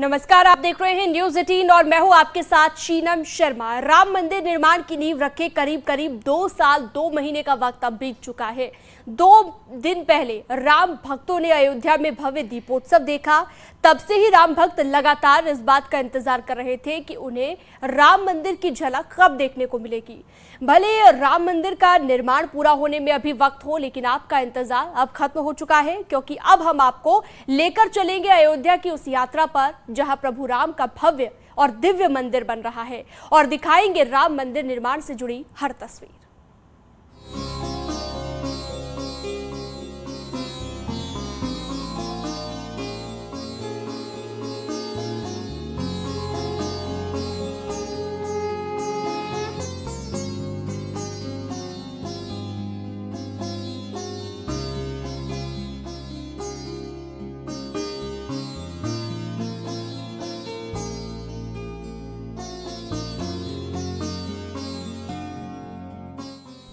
नमस्कार, आप देख रहे हैं न्यूज 18 और मैं हूं आपके साथ शीनम शर्मा। राम मंदिर निर्माण की नींव रखे करीब 2 साल 2 महीने का वक्त अब बीत चुका है। 2 दिन पहले राम भक्तों ने अयोध्या में भव्य दीपोत्सव देखा। तब से ही राम भक्त लगातार इस बात का इंतजार कर रहे थे कि उन्हें राम मंदिर की झलक कब देखने को मिलेगी। भले राम मंदिर का निर्माण पूरा होने में अभी वक्त हो, लेकिन आपका इंतजार अब खत्म हो चुका है, क्योंकि अब हम आपको लेकर चलेंगे अयोध्या की उस यात्रा पर जहां प्रभु राम का भव्य और दिव्य मंदिर बन रहा है और दिखाएंगे राम मंदिर निर्माण से जुड़ी हर तस्वीर।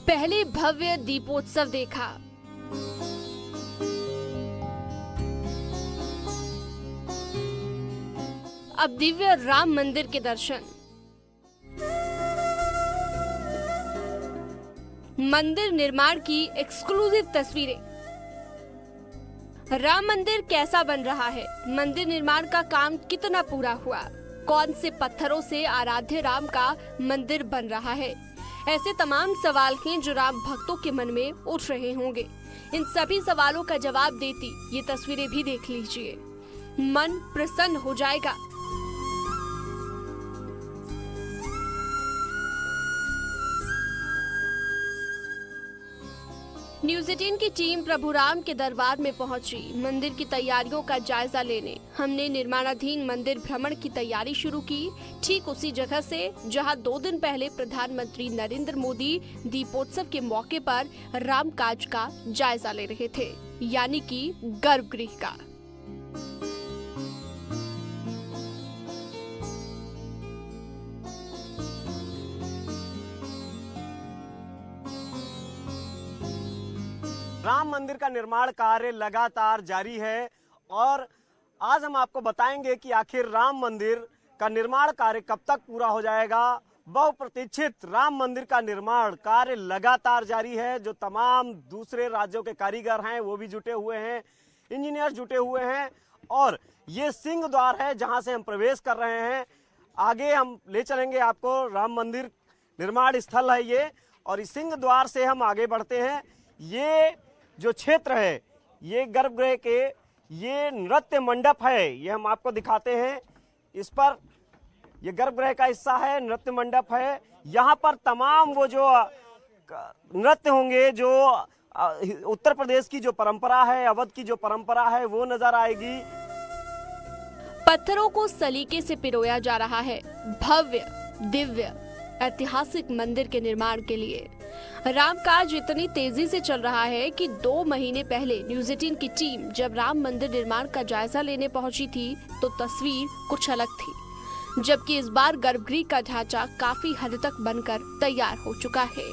पहले भव्य दीपोत्सव देखा, अब दिव्य राम मंदिर के दर्शन। मंदिर निर्माण की एक्सक्लूसिव तस्वीरें। राम मंदिर कैसा बन रहा है, मंदिर निर्माण का काम कितना पूरा हुआ, कौन से पत्थरों से आराध्य राम का मंदिर बन रहा है, ऐसे तमाम सवाल हैं जो राम भक्तों के मन में उठ रहे होंगे। इन सभी सवालों का जवाब देती ये तस्वीरें भी देख लीजिए, मन प्रसन्न हो जाएगा। न्यूज 18 की टीम प्रभु राम के दरबार में पहुंची मंदिर की तैयारियों का जायजा लेने। हमने निर्माणाधीन मंदिर भ्रमण की तैयारी शुरू की, ठीक उसी जगह से जहां 2 दिन पहले प्रधानमंत्री नरेंद्र मोदी दीपोत्सव के मौके पर रामकाज का जायजा ले रहे थे, यानी कि गर्भगृह का। राम मंदिर का निर्माण कार्य लगातार जारी है और आज हम आपको बताएंगे कि आखिर राम मंदिर का निर्माण कार्य कब तक पूरा हो जाएगा। बहुप्रतीक्षित राम मंदिर का निर्माण कार्य लगातार जारी है। जो तमाम दूसरे राज्यों के कारीगर हैं वो भी जुटे हुए हैं, इंजीनियर जुटे हुए हैं और ये सिंह द्वार है जहां से हम प्रवेश कर रहे हैं। आगे हम ले चलेंगे आपको, राम मंदिर निर्माण स्थल है ये, और इस सिंह द्वार से हम आगे बढ़ते हैं। ये जो क्षेत्र है, ये गर्भगृह के ये नृत्य मंडप है, ये हम आपको दिखाते हैं। इस पर ये गर्भगृह का हिस्सा है, नृत्य मंडप है। यहाँ पर तमाम वो जो नृत्य होंगे, जो उत्तर प्रदेश की जो परंपरा है, अवध की जो परंपरा है, वो नजर आएगी। पत्थरों को सलीके से पिरोया जा रहा है भव्य दिव्य ऐतिहासिक मंदिर के निर्माण के लिए। रामकाज इतनी तेजी से चल रहा है कि 2 महीने पहले न्यूज 18 की टीम जब राम मंदिर निर्माण का जायजा लेने पहुंची थी तो तस्वीर कुछ अलग थी, जबकि इस बार गर्भगृह का ढांचा काफी हद तक बनकर तैयार हो चुका है।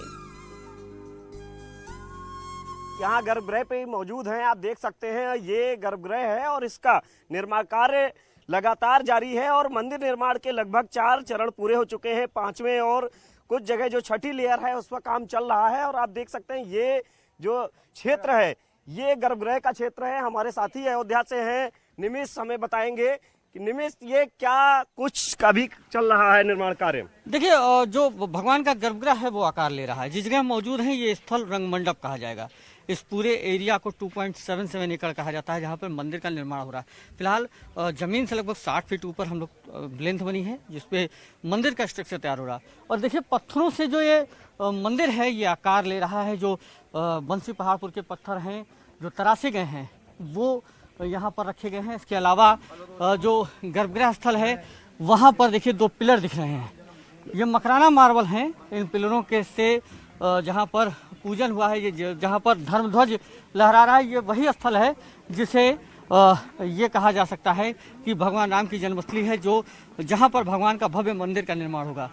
यहाँ गर्भगृह पे मौजूद हैं, आप देख सकते हैं, ये गर्भगृह है और इसका निर्माण कार्य लगातार जारी है और मंदिर निर्माण के लगभग 4 चरण पूरे हो चुके हैं। 5वें और कुछ जगह जो छठी लेयर है उस पर काम चल रहा है और आप देख सकते हैं ये जो क्षेत्र है ये गर्भगृह का क्षेत्र है। हमारे साथी अयोध्या से हैं निमिष, हमें बताएंगे कि निमिष ये क्या कुछ का भी चल रहा है निर्माण कार्य। देखिए, जो भगवान का गर्भगृह है वो आकार ले रहा है। जिस जगह मौजूद है ये स्थल रंग मंडप कहा जाएगा। इस पूरे एरिया को 2.77 एकड़ कहा जाता है जहाँ पर मंदिर का निर्माण हो रहा है। फिलहाल जमीन से लगभग 60 फीट ऊपर हम लोग लेंथ बनी है जिसपे मंदिर का स्ट्रक्चर तैयार हो रहा है। और देखिए, पत्थरों से जो ये मंदिर है ये आकार ले रहा है। जो बंसी पहाड़पुर के पत्थर हैं जो तराशे गए हैं वो यहाँ पर रखे गए हैं। इसके अलावा जो गर्भगृह स्थल है वहाँ पर देखिए 2 पिलर दिख रहे हैं, ये मकराना मार्बल हैं। इन पिलरों के से जहाँ पर पूजन हुआ है, ये जहाँ पर धर्म ध्वज लहरा रहा है, ये वही स्थल है जिसे ये कहा जा सकता है कि भगवान राम की जन्मस्थली है, जो जहाँ पर भगवान का भव्य मंदिर का निर्माण होगा।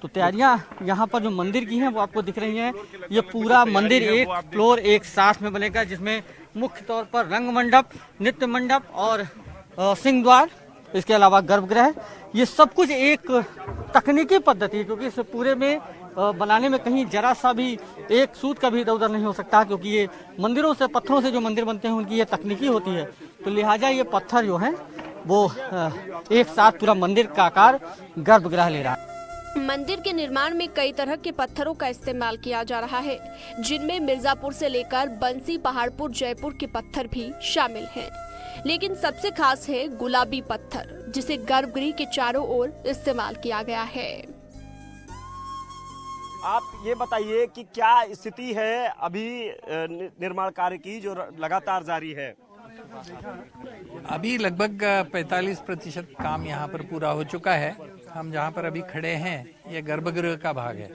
तो तैयारियां यहाँ पर जो मंदिर की हैं वो आपको दिख रही हैं। ये पूरा मंदिर एक फ्लोर एक साथ में बनेगा, जिसमें मुख्य तौर पर रंग मंडप, नृत्य मंडप और सिंह द्वार इसके अलावा गर्भगृह, ये सब कुछ एक तकनीकी पद्धति है, क्योंकि इस पूरे में बनाने में कहीं जरा सा भी एक सूत का भी इधर उधर नहीं हो सकता, क्योंकि ये मंदिरों से, पत्थरों से जो मंदिर बनते हैं उनकी ये तकनीकी होती है। तो लिहाजा ये पत्थर जो है वो एक साथ पूरा मंदिर का आकार गर्भगृह ले रहा है। मंदिर के निर्माण में कई तरह के पत्थरों का इस्तेमाल किया जा रहा है, जिनमें मिर्जापुर से लेकर बंसी, पहाड़पुर, जयपुर के पत्थर भी शामिल हैं। लेकिन सबसे खास है गुलाबी पत्थर, जिसे गर्भगृह के चारों ओर इस्तेमाल किया गया है। आप ये बताइए कि क्या स्थिति है अभी निर्माण कार्य की जो लगातार जारी है? अभी लगभग 45% काम यहाँ पर पूरा हो चुका है। हम जहाँ पर अभी खड़े हैं ये गर्भगृह का भाग है।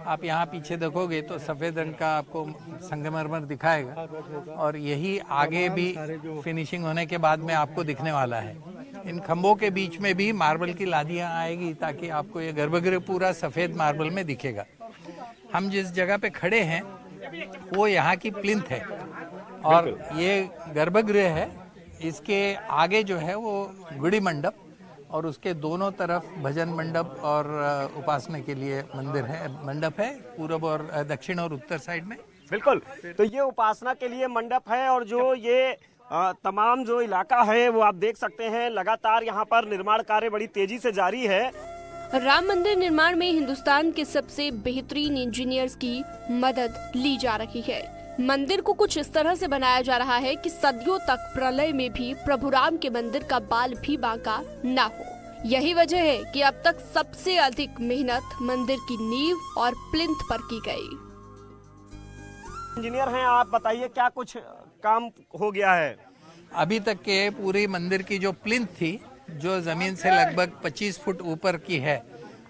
आप यहाँ पीछे देखोगे तो सफ़ेद रंग का आपको संगमरमर दिखाएगा, और यही आगे भी फिनिशिंग होने के बाद में आपको दिखने वाला है। इन खंभों के बीच में भी मार्बल की लादियाँ आएगी, ताकि आपको ये गर्भगृह पूरा सफ़ेद मार्बल में दिखेगा। हम जिस जगह पे खड़े हैं वो यहाँ की प्लिंथ है, और ये गर्भगृह है। इसके आगे जो है वो गुड़ी मंडप, और उसके दोनों तरफ भजन मंडप और उपासना के लिए मंदिर है, मंडप है, पूर्व और दक्षिण और उत्तर साइड में। बिल्कुल, तो ये उपासना के लिए मंडप है, और जो ये तमाम जो इलाका है वो आप देख सकते हैं, लगातार यहाँ पर निर्माण कार्य बड़ी तेजी से जारी है। राम मंदिर निर्माण में हिंदुस्तान के सबसे बेहतरीन इंजीनियर्स की मदद ली जा रही है। मंदिर को कुछ इस तरह से बनाया जा रहा है कि सदियों तक प्रलय में भी प्रभु राम के मंदिर का बाल भी बांका ना हो। यही वजह है कि अब तक सबसे अधिक मेहनत मंदिर की नींव और प्लिंथ पर की गई। इंजीनियर हैं आप, बताइए क्या कुछ काम हो गया है? अभी तक के पूरी मंदिर की जो प्लिंथ थी, जो जमीन से लगभग 25 फुट ऊपर की है,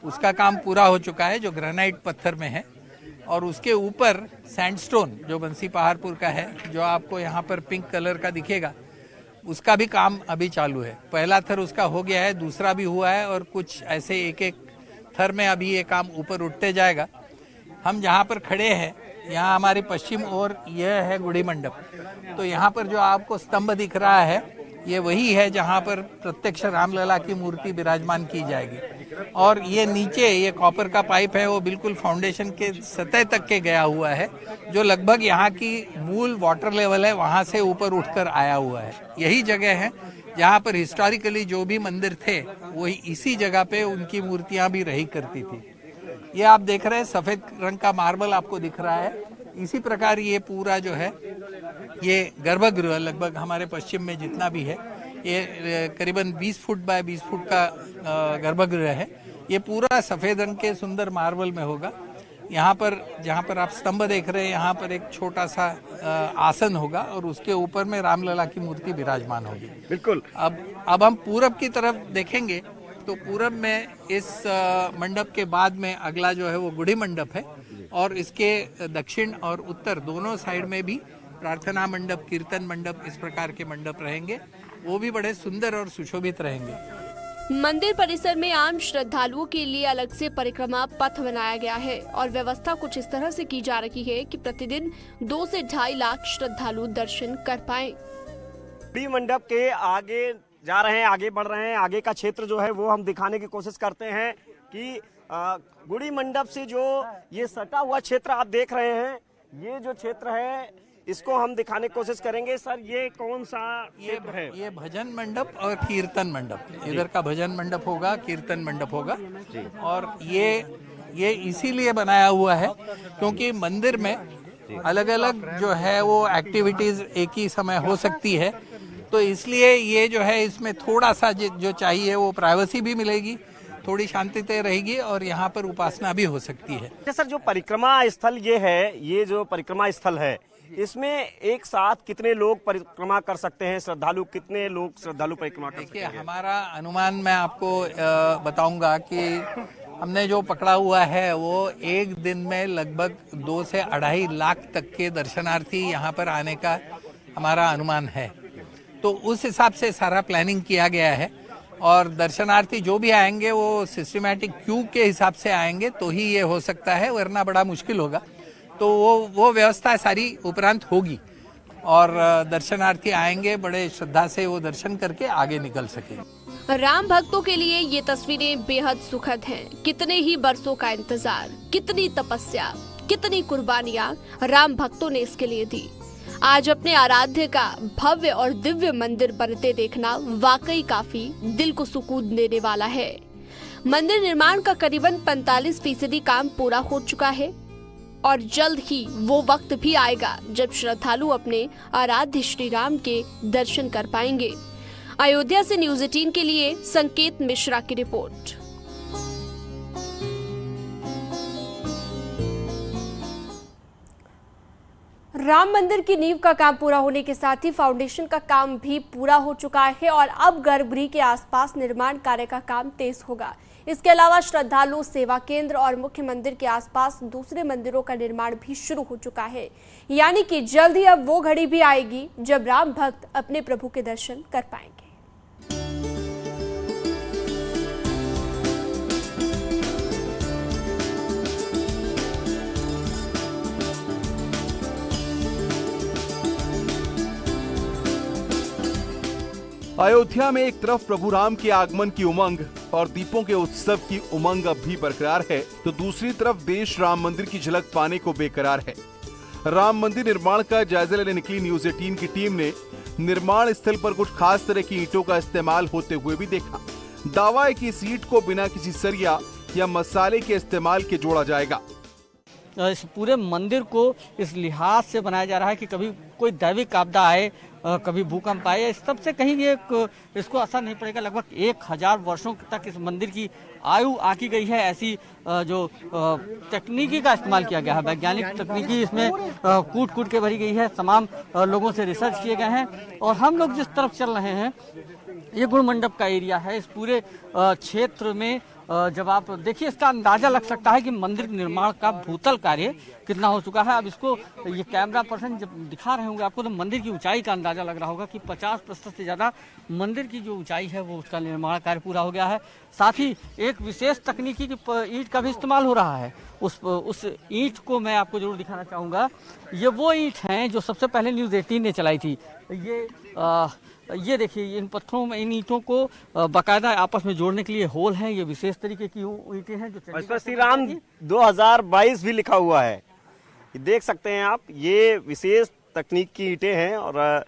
उसका काम पूरा हो चुका है, जो ग्रेनाइट पत्थर में है। और उसके ऊपर सैंडस्टोन जो बंसी पहाड़पुर का है, जो आपको यहाँ पर पिंक कलर का दिखेगा, उसका भी काम अभी चालू है। पहला थर उसका हो गया है, दूसरा भी हुआ है, और कुछ ऐसे एक एक थर में अभी ये काम ऊपर उठते जाएगा। हम जहाँ पर खड़े हैं यहाँ हमारी पश्चिम ओर यह है गुड़ी मंडप। तो यहाँ पर जो आपको स्तंभ दिख रहा है ये वही है जहाँ पर प्रत्यक्ष रामलला की मूर्ति विराजमान की जाएगी। और ये नीचे ये कॉपर का पाइप है, वो बिल्कुल फाउंडेशन के सतह तक के गया हुआ है, जो लगभग यहाँ की मूल वाटर लेवल है वहाँ से ऊपर उठकर आया हुआ है। यही जगह है जहाँ पर हिस्टोरिकली जो भी मंदिर थे वही इसी जगह पे उनकी मूर्तियाँ भी रही करती थी। ये आप देख रहे हैं सफेद रंग का मार्बल आपको दिख रहा है। इसी प्रकार ये पूरा जो है ये गर्भगृह लगभग हमारे पश्चिम में जितना भी है, ये करीबन 20 फुट बाय 20 फुट का गर्भगृह है। ये पूरा सफेद रंग के सुंदर मार्बल में होगा। यहाँ पर जहाँ पर आप स्तंभ देख रहे हैं, यहाँ पर एक छोटा सा आसन होगा, और उसके ऊपर में रामलला की मूर्ति विराजमान होगी। बिल्कुल। अब हम पूरब की तरफ देखेंगे तो पूरब में इस मंडप के बाद में अगला जो है वो गुड़ी मंडप है, और इसके दक्षिण और उत्तर दोनों साइड में भी प्रार्थना मंडप, कीर्तन मंडप, इस प्रकार के मंडप रहेंगे। वो भी बड़े सुंदर और सुशोभित रहेंगे। मंदिर परिसर में आम श्रद्धालुओं के लिए अलग से परिक्रमा पथ बनाया गया है, और व्यवस्था कुछ इस तरह से की जा रही है कि प्रतिदिन 2 से 2.5 लाख श्रद्धालु दर्शन कर पाएं। गुड़ी मंडप के आगे जा रहे हैं, आगे बढ़ रहे हैं। आगे का क्षेत्र जो है वो हम दिखाने की कोशिश करते हैं कि गुड़ी मंडप से जो ये सटा हुआ क्षेत्र आप देख रहे हैं, ये जो क्षेत्र है इसको हम दिखाने की कोशिश करेंगे। सर ये कौन सा क्षेत्र है? ये भजन मंडप और कीर्तन मंडप। इधर का भजन मंडप होगा, कीर्तन मंडप होगा। और ये इसीलिए बनाया हुआ है क्योंकि मंदिर में अलग अलग जो है वो एक्टिविटीज एक ही समय हो सकती है। तो इसलिए ये जो है इसमें थोड़ा सा जो चाहिए वो प्राइवेसी भी मिलेगी, थोड़ी शांतिता रहेगी, और यहाँ पर उपासना भी हो सकती है। सर जो परिक्रमा स्थल ये है, ये जो परिक्रमा स्थल है, इसमें एक साथ कितने लोग परिक्रमा कर सकते हैं? श्रद्धालु कितने लोग श्रद्धालु परिक्रमा कर सकते हैं? हमारा अनुमान मैं आपको बताऊंगा कि हमने जो पकड़ा हुआ है वो एक दिन में लगभग 2 से 2.5 लाख तक के दर्शनार्थी यहाँ पर आने का हमारा अनुमान है। तो उस हिसाब से सारा प्लानिंग किया गया है, और दर्शनार्थी जो भी आएंगे वो सिस्टमैटिक क्यू के हिसाब से आएंगे तो ही ये हो सकता है, वरना बड़ा मुश्किल होगा। तो वो व्यवस्था सारी उपरांत होगी, और दर्शनार्थी आएंगे बड़े श्रद्धा से वो दर्शन करके आगे निकल सके। राम भक्तों के लिए ये तस्वीरें बेहद सुखद हैं। कितने ही बरसों का इंतजार, कितनी तपस्या, कितनी कुर्बानियां राम भक्तों ने इसके लिए दी। आज अपने आराध्य का भव्य और दिव्य मंदिर बनते देखना वाकई काफी दिल को सुकून देने वाला है। मंदिर निर्माण का करीबन 45% काम पूरा हो चुका है और जल्द ही वो वक्त भी आएगा जब श्रद्धालु अपने आराध्य श्री राम के दर्शन कर पाएंगे। अयोध्या से न्यूज़ 18 के लिए संकेत मिश्रा की रिपोर्ट। राम मंदिर की नींव का काम पूरा होने के साथ ही फाउंडेशन का काम भी पूरा हो चुका है और अब गर्भगृह के आसपास निर्माण कार्य का काम तेज होगा। इसके अलावा श्रद्धालु सेवा केंद्र और मुख्य मंदिर के आसपास दूसरे मंदिरों का निर्माण भी शुरू हो चुका है। यानी कि जल्द ही अब वो घड़ी भी आएगी जब राम भक्त अपने प्रभु के दर्शन कर पाएंगे। अयोध्या में एक तरफ प्रभु राम के आगमन की उमंग और दीपों के उत्सव की उमंग अब भी बरकरार है, तो दूसरी तरफ देश राम मंदिर की झलक पाने को बेकरार है। राम मंदिर निर्माण का जायजा लेने निकली न्यूज़ 18 की टीम ने निर्माण स्थल पर कुछ खास तरह की ईंटों का इस्तेमाल होते हुए भी देखा। दावा है कि इस ईंट को बिना किसी सरिया या मसाले के इस्तेमाल के जोड़ा जाएगा। इस पूरे मंदिर को इस लिहाज से बनाया जा रहा है कि कभी कोई दैविक आपदा आए, कभी भूकंप आए, इस सब से कहीं इसको असर नहीं पड़ेगा। लगभग 1000 वर्षों तक इस मंदिर की आयु आकी गई है। ऐसी जो तकनीकी का इस्तेमाल किया गया है, वैज्ञानिक तकनीकी इसमें कूट कूट के भरी गई है। तमाम लोगों से रिसर्च किए गए हैं और हम लोग जिस तरफ चल रहे हैं ये गुण मंडप का एरिया है। इस पूरे क्षेत्र में जब आप देखिए इसका अंदाजा लग सकता है कि मंदिर निर्माण का भूतल कार्य कितना हो चुका है। अब इसको ये कैमरा पर्सन जब दिखा रहे होंगे आपको तो मंदिर की ऊंचाई का अंदाजा लग रहा होगा कि 50% से ज्यादा मंदिर की जो ऊंचाई है वो उसका निर्माण कार्य पूरा हो गया है। साथ ही एक विशेष तकनीकी ईंट का भी इस्तेमाल हो रहा है। उस ईंट को मैं आपको जरूर दिखाना चाहूँगा। ये वो ईंट हैं जो सबसे पहले न्यूज़ 18 ने चलाई थी। ये देखिए इन पत्थरों में, इन ईंटों को बाकायदा आपस में जोड़ने के लिए होल हैं। ये विशेष तरीके की ईंटें हैं जो इस पर श्री राम 2022 भी लिखा हुआ है। देख सकते हैं आप, ये विशेष तकनीक की ईंटें हैं और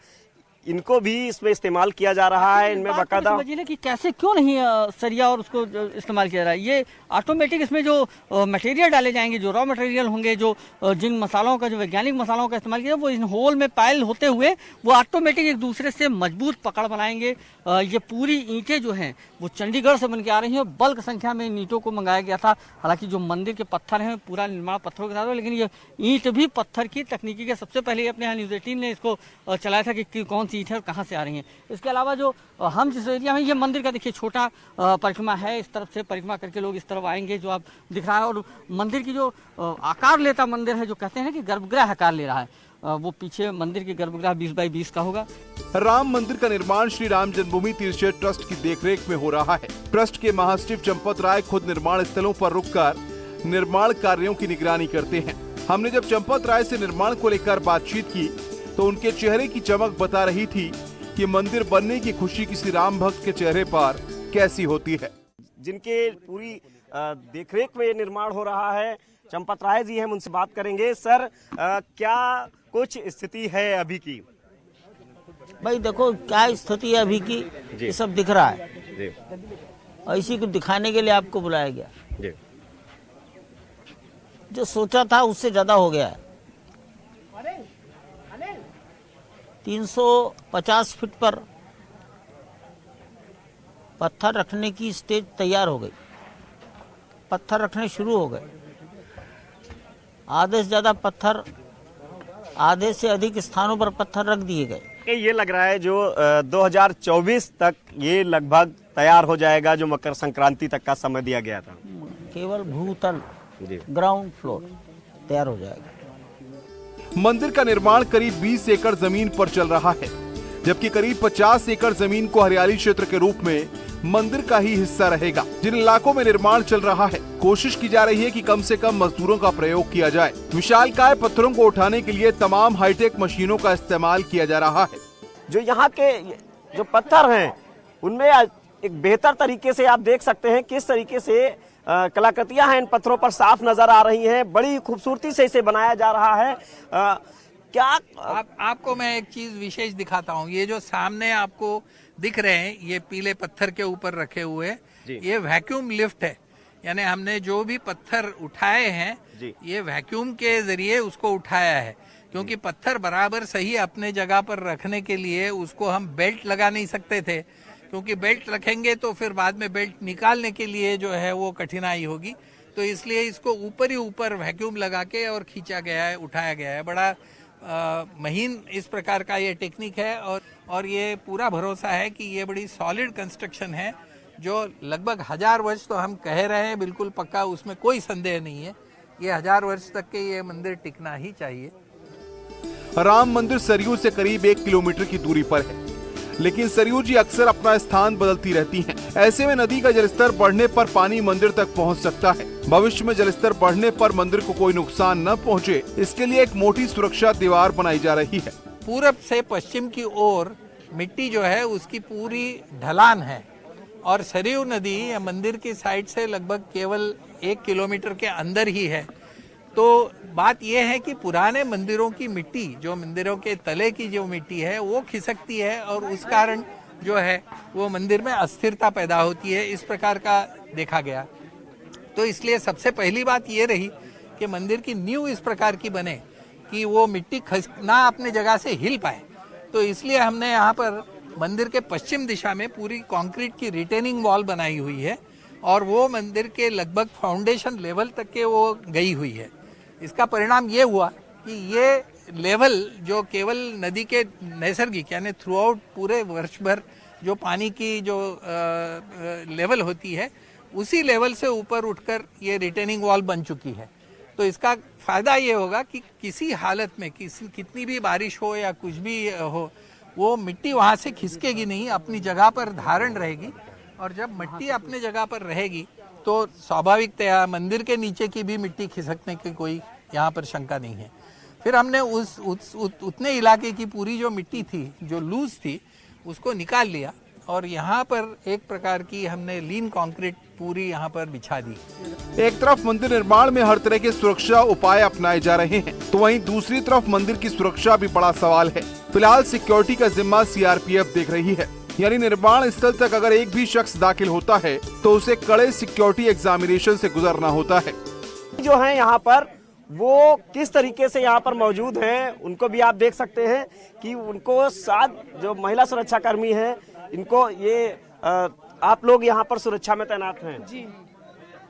इनको भी इसमें इस्तेमाल किया जा रहा है। इनमें बाकायदा समझिए ना कि कैसे क्यों नहीं सरिया और उसको इस्तेमाल किया जा रहा है। ये ऑटोमेटिक इसमें जो मटेरियल डाले जाएंगे, जो रॉ मटेरियल होंगे, जो जिन मसालों का, जो वैज्ञानिक मसालों का इस्तेमाल किया, वो इन होल में पाइल होते हुए वो ऑटोमेटिक एक दूसरे से मजबूत पकड़ बनाएंगे। ये पूरी ईंटें जो हैं वो चंडीगढ़ से बन के आ रही हैं। बल्क संख्या में इन ईंटों को मंगाया गया था। हालांकि जो मंदिर के पत्थर हैं पूरा निर्माण पत्थरों के साथ हो, लेकिन ये ईंट भी पत्थर की तकनीकी के सबसे पहले अपने यहाँ न्यूज़ 18 ने इसको चलाया था कि कौन सी ईंट है और कहाँ से आ रही हैं। इसके अलावा जो हम जिस एरिया में, ये मंदिर का देखिए छोटा परिक्रमा है। इस तरफ से परिक्रमा करके लोग इस तरफ आएंगे जो आप दिख रहा है। और मंदिर की जो आकार लेता मंदिर है, जो कहते हैं कि गर्भगृह आकार ले रहा है, वो पीछे मंदिर की गर्भगृह 20 बाई 20 का होगा। राम मंदिर का निर्माण श्री राम जन्मभूमि तीर्थ ट्रस्ट की देखरेख में हो रहा है। ट्रस्ट के महासचिव चंपत राय खुद निर्माण स्थलों पर रुककर निर्माण कार्यों की निगरानी करते हैं। हमने जब चंपत राय से निर्माण को लेकर बातचीत की तो उनके चेहरे की चमक बता रही थी कि मंदिर बनने की खुशी किसी राम भक्त के चेहरे पर कैसी होती है। जिनके पूरी देखरेख में ये निर्माण हो रहा है, चंपत राय जी हैं, उनसे बात करेंगे। सर, क्या कुछ स्थिति है अभी की? भाई देखो क्या स्थिति है अभी की, ये सब दिख रहा है जी। इसी को दिखाने के लिए आपको बुलाया गया जी। जो सोचा था उससे ज्यादा हो गया है। 350 फीट पर पत्थर रखने की स्टेज तैयार हो गई। पत्थर रखने शुरू हो गए। आधे से ज्यादा पत्थर, आधे से अधिक स्थानों पर पत्थर रख दिए गए। ये लग रहा है जो 2024 तक ये लगभग तैयार हो जाएगा, जो मकर संक्रांति तक का समय दिया गया था। केवल भूतल, ग्राउंड फ्लोर तैयार हो जाएगा। मंदिर का निर्माण करीब 20 एकड़ जमीन पर चल रहा है, जबकि करीब 50 एकड़ जमीन को हरियाली क्षेत्र के रूप में मंदिर का ही हिस्सा रहेगा। जिन इलाकों में निर्माण चल रहा है, कोशिश की जा रही है कि कम से कम मजदूरों का प्रयोग किया जाए। विशालकाय पत्थरों को उठाने के लिए तमाम हाईटेक मशीनों का इस्तेमाल किया जा रहा है। जो यहाँ के जो पत्थर हैं उनमें एक बेहतर तरीके से आप देख सकते हैं किस तरीके से कलाकृतियां हैं इन पत्थरों पर साफ नजर आ रही हैं। बड़ी खूबसूरती से इसे बनाया जा रहा है। क्या आपको मैं एक चीज विशेष दिखाता हूँ। ये जो सामने आपको दिख रहे हैं, ये पीले पत्थर के ऊपर रखे हुए, ये वैक्यूम लिफ्ट है। यानी हमने जो भी पत्थर उठाए हैं, ये वैक्यूम के जरिए उसको उठाया है। क्योंकि पत्थर बराबर सही अपने जगह पर रखने के लिए उसको हम बेल्ट लगा नहीं सकते थे, क्योंकि बेल्ट रखेंगे तो फिर बाद में बेल्ट निकालने के लिए जो है वो कठिनाई होगी। तो इसलिए इसको ऊपर ही ऊपर वैक्यूम लगा के और खींचा गया है, उठाया गया है। बड़ा महीन इस प्रकार का ये टेक्निक है और ये पूरा भरोसा है कि ये बड़ी सॉलिड कंस्ट्रक्शन है, जो लगभग 1000 वर्ष तो हम कह रहे हैं, बिल्कुल पक्का, उसमें कोई संदेह नहीं है। ये 1000 वर्ष तक के ये मंदिर टिकना ही चाहिए। राम मंदिर सरयू से करीब 1 किलोमीटर की दूरी पर है, लेकिन सरयू जी अक्सर अपना स्थान बदलती रहती हैं। ऐसे में नदी का जलस्तर बढ़ने पर पानी मंदिर तक पहुंच सकता है। भविष्य में जलस्तर बढ़ने पर मंदिर को कोई नुकसान न पहुंचे, इसके लिए एक मोटी सुरक्षा दीवार बनाई जा रही है। पूरब से पश्चिम की ओर मिट्टी जो है उसकी पूरी ढलान है, और सरयू नदी मंदिर की साइड से लगभग केवल 1 किलोमीटर के अंदर ही है। तो बात यह है कि पुराने मंदिरों की मिट्टी, जो मंदिरों के तले की जो मिट्टी है, वो खिसकती है और उस कारण जो है वो मंदिर में अस्थिरता पैदा होती है। इस प्रकार का देखा गया। तो इसलिए सबसे पहली बात ये रही कि मंदिर की नींव इस प्रकार की बने कि वो मिट्टी ना अपने जगह से हिल पाए। तो इसलिए हमने यहाँ पर मंदिर के पश्चिम दिशा में पूरी कंक्रीट की रिटेनिंग वॉल बनाई हुई है, और वो मंदिर के लगभग फाउंडेशन लेवल तक के वो गई हुई है। इसका परिणाम ये हुआ कि ये लेवल जो केवल नदी के नैसर्गिक यानी थ्रू आउट पूरे वर्ष भर जो पानी की जो लेवल होती है, उसी लेवल से ऊपर उठकर ये रिटेनिंग वॉल बन चुकी है। तो इसका फायदा ये होगा कि किसी हालत में कितनी भी बारिश हो या कुछ भी हो, वो मिट्टी वहाँ से खिसकेगी नहीं, अपनी जगह पर धारण रहेगी। और जब मिट्टी अपने जगह पर रहेगी तो स्वाभाविकतया मंदिर के नीचे की भी मिट्टी खिसकने की कोई यहाँ पर शंका नहीं है। फिर हमने उतने इलाके की पूरी जो मिट्टी थी, जो लूज थी, उसको निकाल लिया, और यहाँ पर एक प्रकार की हमने लीन कंक्रीट पूरी यहाँ पर बिछा दी। एक तरफ मंदिर निर्माण में हर तरह के सुरक्षा उपाय अपनाए जा रहे हैं, तो वहीं दूसरी तरफ मंदिर की सुरक्षा भी बड़ा सवाल है। फिलहाल सिक्योरिटी का जिम्मा सीआरपीएफ देख रही है। यानी निर्माण स्थल तक अगर एक भी शख्स दाखिल होता है तो उसे कड़े सिक्योरिटी एग्जामिनेशन से गुजरना होता है। जो है यहाँ पर वो किस तरीके से यहाँ पर मौजूद हैं, उनको भी आप देख सकते हैं कि उनको साथ जो महिला सुरक्षा कर्मी हैं, इनको ये आप लोग यहाँ पर सुरक्षा में तैनात हैं जी।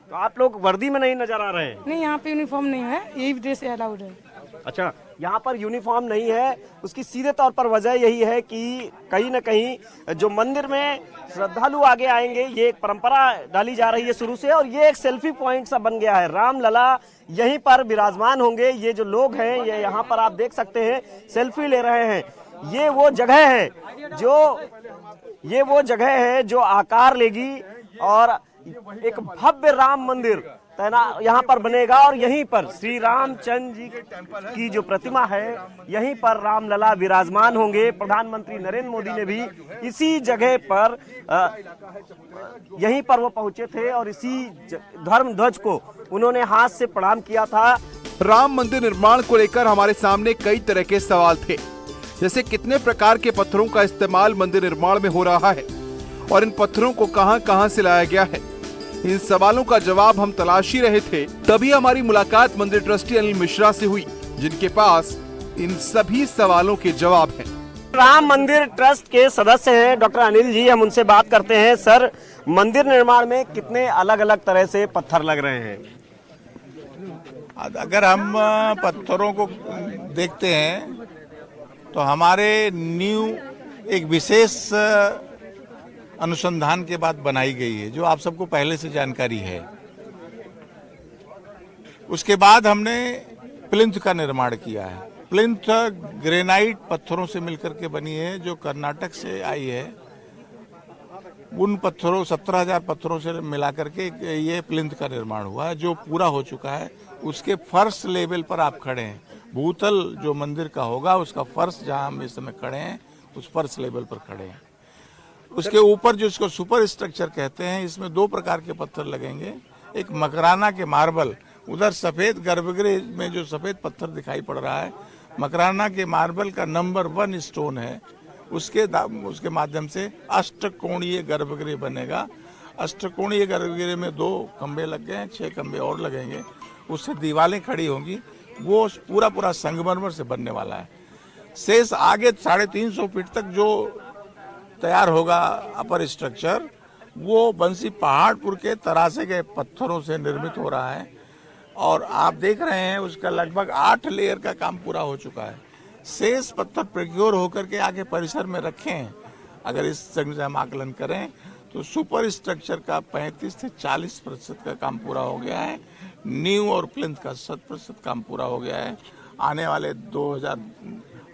तो आप लोग वर्दी में नहीं नजर आ रहे हैं? नहीं, यहाँ पे यूनिफॉर्म नहीं है, यही ड्रेस अलाउड है। अच्छा, यहाँ पर यूनिफॉर्म नहीं है, उसकी सीधे तौर पर वजह यही है कि कहीं न कहीं जो मंदिर में श्रद्धालु आगे आएंगे, ये एक परंपरा डाली जा रही है शुरू से, और ये एक सेल्फी पॉइंट सा बन गया है। राम लला यहीं पर विराजमान होंगे। ये जो लोग हैं, ये यहाँ पर आप देख सकते हैं सेल्फी ले रहे हैं। ये वो जगह है जो आकार लेगी और एक भव्य राम मंदिर यहाँ पर बनेगा, और यहीं पर श्री रामचंद्र जी की जो प्रतिमा है, यहीं पर रामलला विराजमान होंगे। प्रधानमंत्री नरेंद्र मोदी ने भी इसी जगह पर यहीं पर वो पहुंचे थे और इसी धर्म ध्वज को उन्होंने हाथ से प्रणाम किया था। राम मंदिर निर्माण को लेकर हमारे सामने कई तरह के सवाल थे, जैसे कितने प्रकार के पत्थरों का इस्तेमाल मंदिर निर्माण में हो रहा है और इन पत्थरों को कहां से लाया गया है। इन सवालों का जवाब हम तलाश ही रहे थे, तभी हमारी मुलाकात मंदिर ट्रस्टी अनिल मिश्रा से हुई, जिनके पास इन सभी सवालों के जवाब हैं। राम मंदिर ट्रस्ट के सदस्य हैं डॉक्टर अनिल जी, हम उनसे बात करते हैं। सर, मंदिर निर्माण में कितने अलग अलग तरह से पत्थर लग रहे हैं? अगर हम पत्थरों को देखते हैं तो हमारे नींव एक विशेष अनुसंधान के बाद बनाई गई है, जो आप सबको पहले से जानकारी है। उसके बाद हमने प्लिंथ का निर्माण किया है। प्लिंथ ग्रेनाइट पत्थरों से मिलकर के बनी है, जो कर्नाटक से आई है। उन पत्थरों 17,000 पत्थरों से मिलाकर के ये प्लिंथ का निर्माण हुआ है, जो पूरा हो चुका है। उसके फर्श लेवल पर आप खड़े हैं। भूतल जो मंदिर का होगा, उसका फर्श जहां हम इस समय खड़े हैं, उस फर्श लेवल पर खड़े हैं। उसके ऊपर जो इसको सुपर स्ट्रक्चर कहते हैं, इसमें 2 प्रकार के पत्थर लगेंगे। एक मकराना के मार्बल, उधर सफेद गर्भगृह में जो सफेद पत्थर दिखाई पड़ रहा है, मकराना के मार्बल का नंबर 1 स्टोन है। उसके माध्यम से अष्टकोणीय गर्भगृह बनेगा। अष्टकोणीय गर्भगृह में 2 खंबे लग गए हैं, 6 खंबे और लगेंगे, उससे दीवारें खड़ी होंगी। वो पूरा संगमरमर से बनने वाला है। शेष आगे 350 फीट तक जो तैयार होगा अपर स्ट्रक्चर, वो बंसी पहाड़पुर के तरासे गए पत्थरों से निर्मित हो रहा है। और आप देख रहे हैं उसका लगभग 8 लेयर का काम पूरा हो चुका है। शेष पत्थर प्रोक्योर होकर के आगे परिसर में रखे हैं। अगर इस संग से हम आकलन करें तो सुपर स्ट्रक्चर का 35 से 40% का काम पूरा हो गया है। नींव और प्लिंथ का 100% काम पूरा हो गया है। आने वाले 2000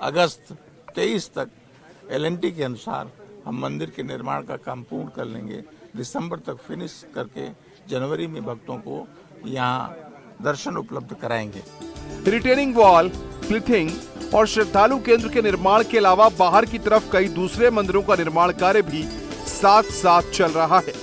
अगस्त 23 तक LNT के अनुसार हम मंदिर के निर्माण का काम पूर्ण कर लेंगे। दिसंबर तक फिनिश करके जनवरी में भक्तों को यहाँ दर्शन उपलब्ध कराएंगे। रिटेनिंग वॉल, क्लिथिंग और श्रद्धालु केंद्र के निर्माण के अलावा बाहर की तरफ कई दूसरे मंदिरों का निर्माण कार्य भी साथ साथ चल रहा है।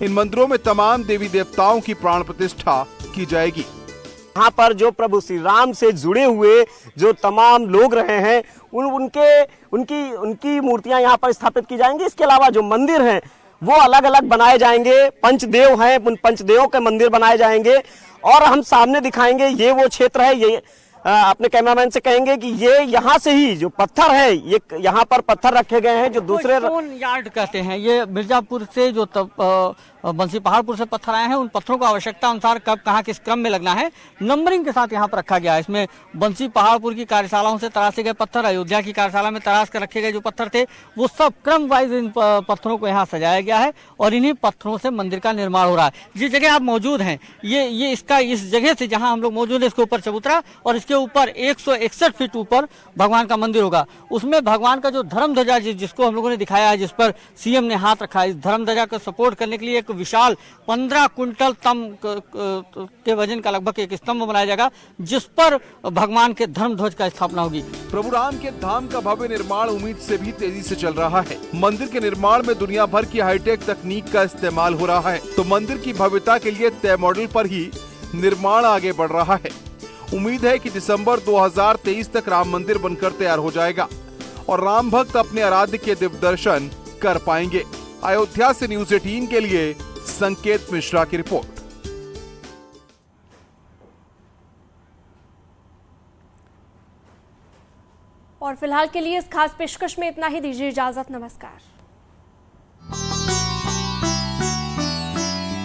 इन मंदिरों में तमाम देवी देवताओं की प्राण प्रतिष्ठा की जाएगी। यहाँ पर जो प्रभु श्री राम से जुड़े हुए जो तमाम लोग रहे हैं उनकी मूर्तियां यहाँ पर स्थापित की जाएंगी। इसके अलावा जो मंदिर हैं वो अलग अलग बनाए जाएंगे। पंचदेव हैं, उन पंचदेवों के मंदिर बनाए जाएंगे। और हम सामने दिखाएंगे, ये वो क्षेत्र है। ये अपने कैमरामैन से कहेंगे कि ये यहाँ से ही जो पत्थर है, ये यहाँ पर पत्थर रखे गए हैं जो दूसरे स्टोन यार्ड कहते हैं। ये मिर्जापुर से जो बंसी पहाड़पुर से पत्थर आए हैं, उन पत्थरों को आवश्यकता अनुसार कब कहाँ किस क्रम में लगना है नंबरिंग के साथ यहाँ पर रखा गया है। इसमें बंसी पहाड़पुर की कार्यशालाओं से तराशे गए पत्थर, अयोध्या की कार्यशाला में तराश कर रखे गए जो पत्थर थे, वो सब क्रम वाइज इन पत्थरों को यहाँ सजाया गया है और इन्हीं पत्थरों से मंदिर का निर्माण हो रहा है। जिस जगह आप मौजूद हैं, ये इस जगह से जहाँ हम लोग मौजूद है, इसके ऊपर चबूतरा और इसके ऊपर 161 फीट ऊपर भगवान का मंदिर होगा। उसमें भगवान का जो धर्म ध्वजा जिसको हम लोगों ने दिखाया है, जिस पर CM ने हाथ रखा है, इस धर्म ध्वजा को सपोर्ट करने के लिए एक विशाल 15 क्विंटल तम के वजन का लगभग एक स्तंभ बनाया जाएगा, जिस पर भगवान के धर्म ध्वज का स्थापना होगी। प्रभु राम के धाम का भव्य निर्माण उम्मीद से भी तेजी से चल रहा है। मंदिर के निर्माण में दुनिया भर की हाईटेक तकनीक का इस्तेमाल हो रहा है, तो मंदिर की भव्यता के लिए तय मॉडल पर ही निर्माण आगे बढ़ रहा है। उम्मीद है कि दिसंबर 2023 तक राम मंदिर बनकर तैयार हो जाएगा और राम भक्त अपने आराध्य के दिव्य दर्शन कर पाएंगे। अयोध्या से न्यूज़ 18 के लिए संकेत मिश्रा की रिपोर्ट। और फिलहाल के लिए इस खास पेशकश में इतना ही। दीजिए इजाजत। नमस्कार।